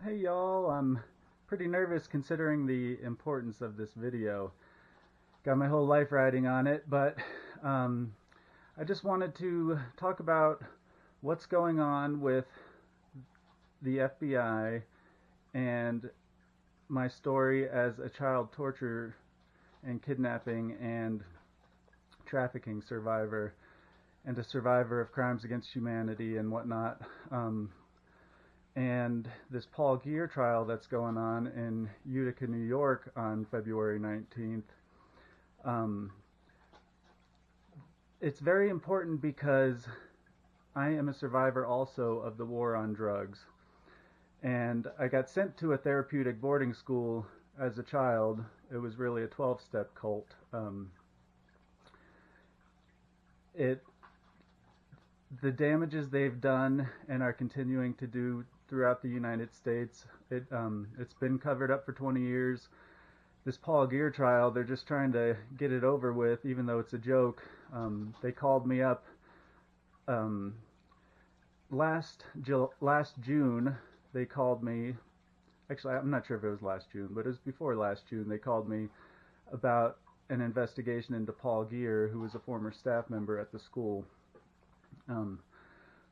Hey y'all, I'm pretty nervous considering the importance of this video. Got my whole life riding on it, but um, I just wanted to talk about what's going on with the FBI and my story as a child torture and kidnapping and trafficking survivor and a survivor of crimes against humanity and whatnot. And this Paul Gear trial that's going on in Utica, New York on February 19th. It's very important because I am a survivor also of the war on drugs. And I got sent to a therapeutic boarding school as a child. It was really a 12-step cult. The damages they've done and are continuing to do throughout the United States, it's been covered up for 20 years. This Paul Gear trial, they're just trying to get it over with, even though it's a joke. They called me up last June. They called me. Actually, I'm not sure if it was last June, but it was before last June. They called me about an investigation into Paul Gear, who was a former staff member at the school.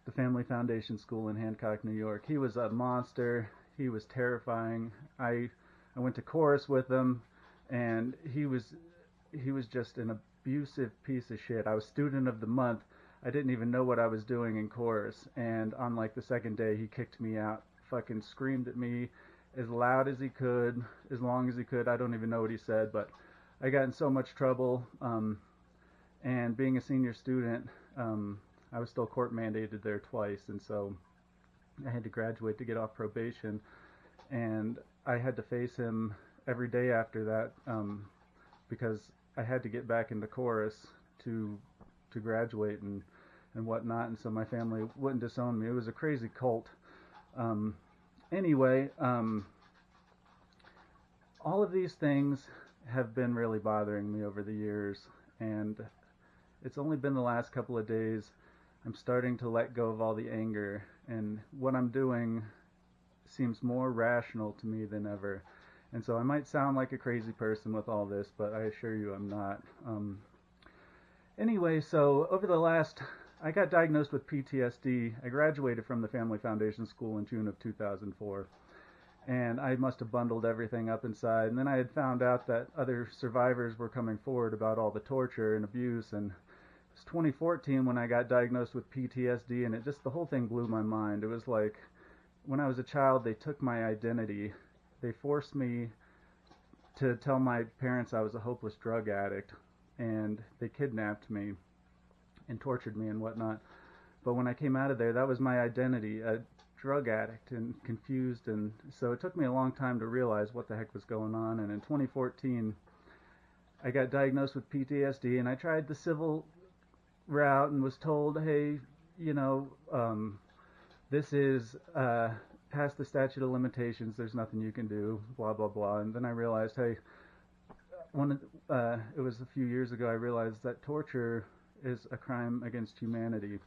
The Family Foundation School in Hancock, New York. He was a monster. He was terrifying. I went to chorus with him, and he was just an abusive piece of shit. I was student of the month. I didn't even know what I was doing in chorus, and on like the second day, he kicked me out. Fucking screamed at me as loud as he could, as long as he could. I don't even know what he said, but I got in so much trouble. And being a senior student, I was still court mandated there twice, and so I had to graduate to get off probation, and I had to face him every day after that because I had to get back into chorus to graduate and whatnot, and so my family wouldn't disown me. It was a crazy cult. Anyway, all of these things have been really bothering me over the years, and it's only been the last couple of days I'm starting to let go of all the anger, and what I'm doing seems more rational to me than ever. And so I might sound like a crazy person with all this, but I assure you I'm not. Anyway, so I got diagnosed with PTSD. I graduated from the Family Foundation School in June of 2004, and I must have bundled everything up inside. And then I had found out that other survivors were coming forward about all the torture and abuse, and it was 2014 when I got diagnosed with PTSD, and the whole thing blew my mind. It was like, when I was a child, they took my identity. They forced me to tell my parents I was a hopeless drug addict, and they kidnapped me and tortured me and whatnot. But when I came out of there, that was my identity, a drug addict and confused, and so it took me a long time to realize what the heck was going on. And in 2014, I got diagnosed with PTSD, and I tried the civil route and was told, hey, this is past the statute of limitations, there's nothing you can do, blah blah blah. And then I realized, hey, it was a few years ago, I realized that torture is a crime against humanity,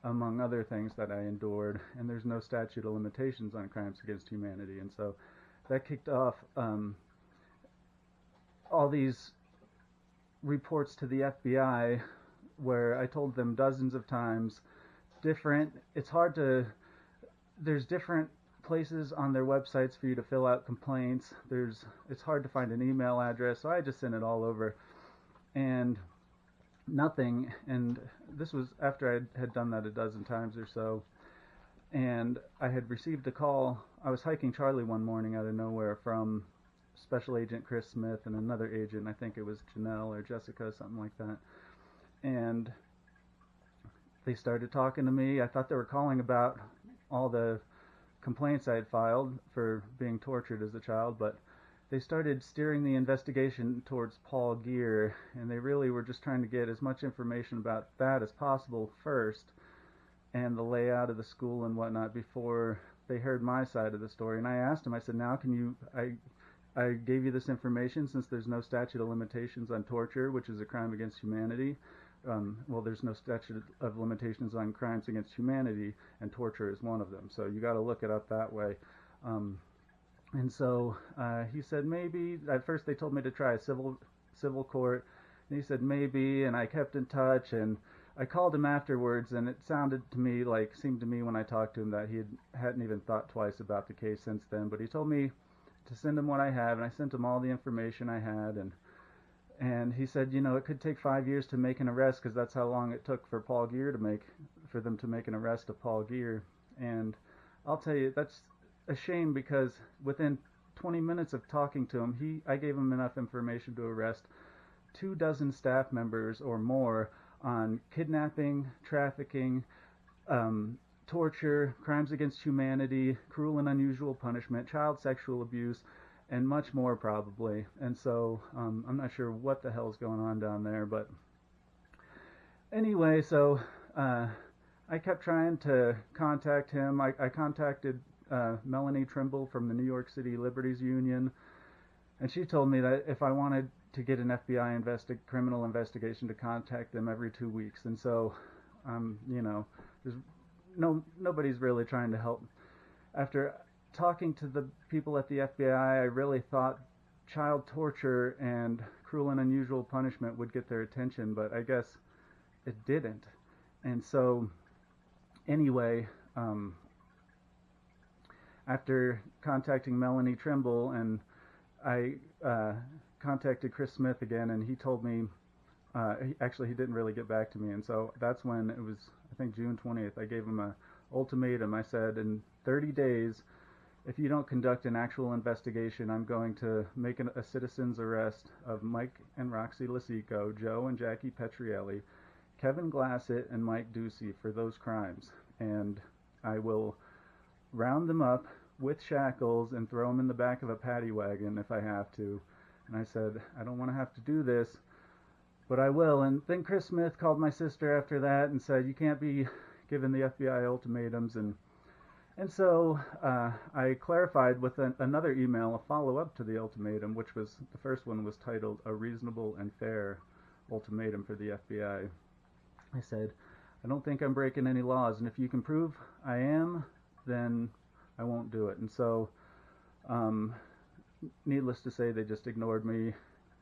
among other things that I endured, and there's no statute of limitations on crimes against humanity. And so that kicked off all these reports to the FBI, where I told them dozens of times, there's different places on their websites for you to fill out complaints. It's hard to find an email address, so I just sent it all over, and nothing. And this was after I had done that a dozen times or so, and I had received a call. I was hiking Charlie one morning out of nowhere from Special Agent Chris Smith and another agent, I think it was Janelle or Jessica, something like that, and they started talking to me. I thought they were calling about all the complaints I had filed for being tortured as a child, but they started steering the investigation towards Paul Gear, and they really were just trying to get as much information about that as possible first, and the layout of the school and whatnot, before they heard my side of the story. And I asked them, I said, now I gave you this information since there's no statute of limitations on torture, which is a crime against humanity. Well, there's no statute of limitations on crimes against humanity, and torture is one of them. So you got to look it up that way. And so he said maybe. At first they told me to try a civil court, and he said maybe, and I kept in touch, and I called him afterwards, and it seemed to me when I talked to him that he hadn't even thought twice about the case since then. But he told me to send him what I have, and I sent him all the information I had, and he said, it could take 5 years to make an arrest, because that's how long it took for for them to make an arrest of Paul Gear. And I'll tell you, that's a shame, because within 20 minutes of talking to him, I gave him enough information to arrest 24 staff members or more on kidnapping, trafficking, torture, crimes against humanity, cruel and unusual punishment, child sexual abuse, and much more probably. And so I'm not sure what the hell's going on down there, but anyway, so I kept trying to contact him. I contacted Melanie Trimble from the New York City Liberties Union, and she told me that if I wanted to get an FBI criminal investigation, to contact them every 2 weeks. And so, there's nobody's really trying to help. After talking to the people at the FBI, I really thought child torture and cruel and unusual punishment would get their attention, but I guess it didn't. And so, anyway, after contacting Melanie Trimble, and I contacted Chris Smith again, and he told me, he didn't really get back to me, and so that's when it was, I think, June 20th, I gave him an ultimatum. I said, in 30 days, if you don't conduct an actual investigation, I'm going to make a citizen's arrest of Mike and Roxy Lasico, Joe and Jackie Petrielli, Kevin Glassett, and Mike Ducey for those crimes, and I will round them up with shackles and throw them in the back of a paddy wagon if I have to. And I said, I don't want to have to do this, but I will. And then Chris Smith called my sister after that and said, you can't be giving the FBI ultimatums. And so I clarified with another email, a follow-up to the ultimatum, which was, the first one was titled, A Reasonable and Fair Ultimatum for the FBI. I said, I don't think I'm breaking any laws, and if you can prove I am, then I won't do it. And so, needless to say, they just ignored me.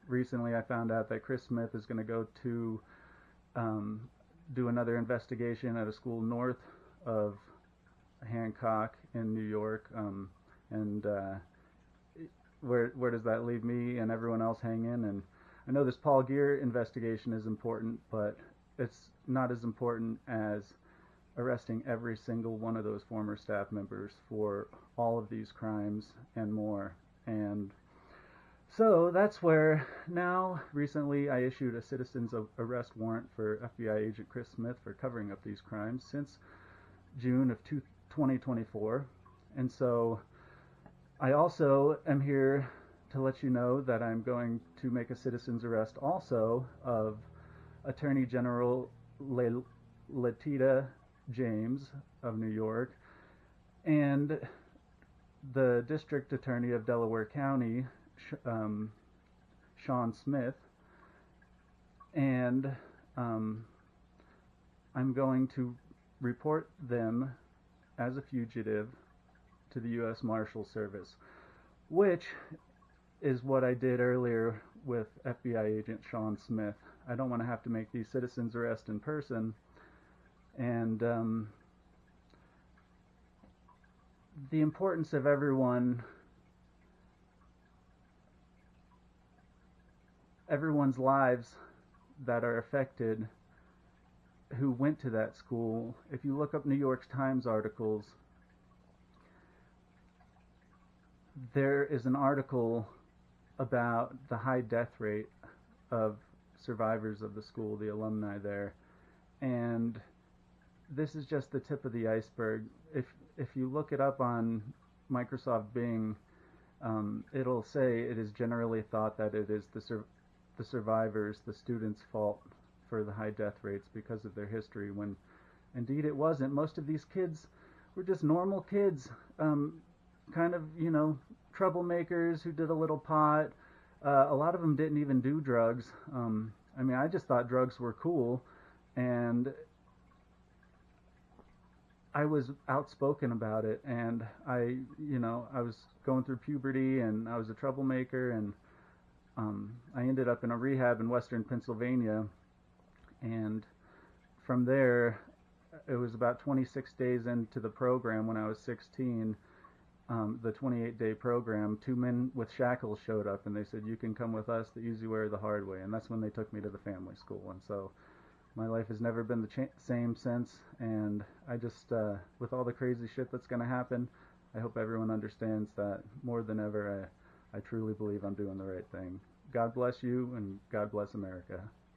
Recently, I found out that Chris Smith is going to go to do another investigation at a school north of Hancock in New York. And where does that leave me and everyone else hanging? And I know this Paul Gear investigation is important, but it's not as important as arresting every single one of those former staff members for all of these crimes and more. And so that's where now, recently, I issued a citizen's arrest warrant for FBI agent Chris Smith for covering up these crimes since June of 2024. And so I also am here to let you know that I'm going to make a citizen's arrest also of Attorney General Letitia James of New York and the District Attorney of Delaware County, Shawn Smith, and I'm going to report them as a fugitive to the U.S. Marshal Service, which is what I did earlier with FBI agent Shawn Smith. I don't want to have to make these citizens arrests in person, and the importance of everyone's lives that are affected who went to that school. If you look up New York Times articles, there is an article about the high death rate of survivors of the school, the alumni there, and this is just the tip of the iceberg. If you look it up on Microsoft Bing, it'll say it is generally thought that it is the survivors, the students' fault for the high death rates because of their history, when indeed it wasn't. Most of these kids were just normal kids, kind of, troublemakers who did a little pot. A lot of them didn't even do drugs. I just thought drugs were cool, and I was outspoken about it, and I was going through puberty, and I was a troublemaker, and I ended up in a rehab in Western Pennsylvania, and from there, it was about 26 days into the program when I was 16, the 28-day program, two men with shackles showed up, and they said, "You can come with us the easy way or the hard way," and that's when they took me to the family school. And so my life has never been the same since, and I just, with all the crazy shit that's going to happen, I hope everyone understands that more than ever, I truly believe I'm doing the right thing. God bless you, and God bless America.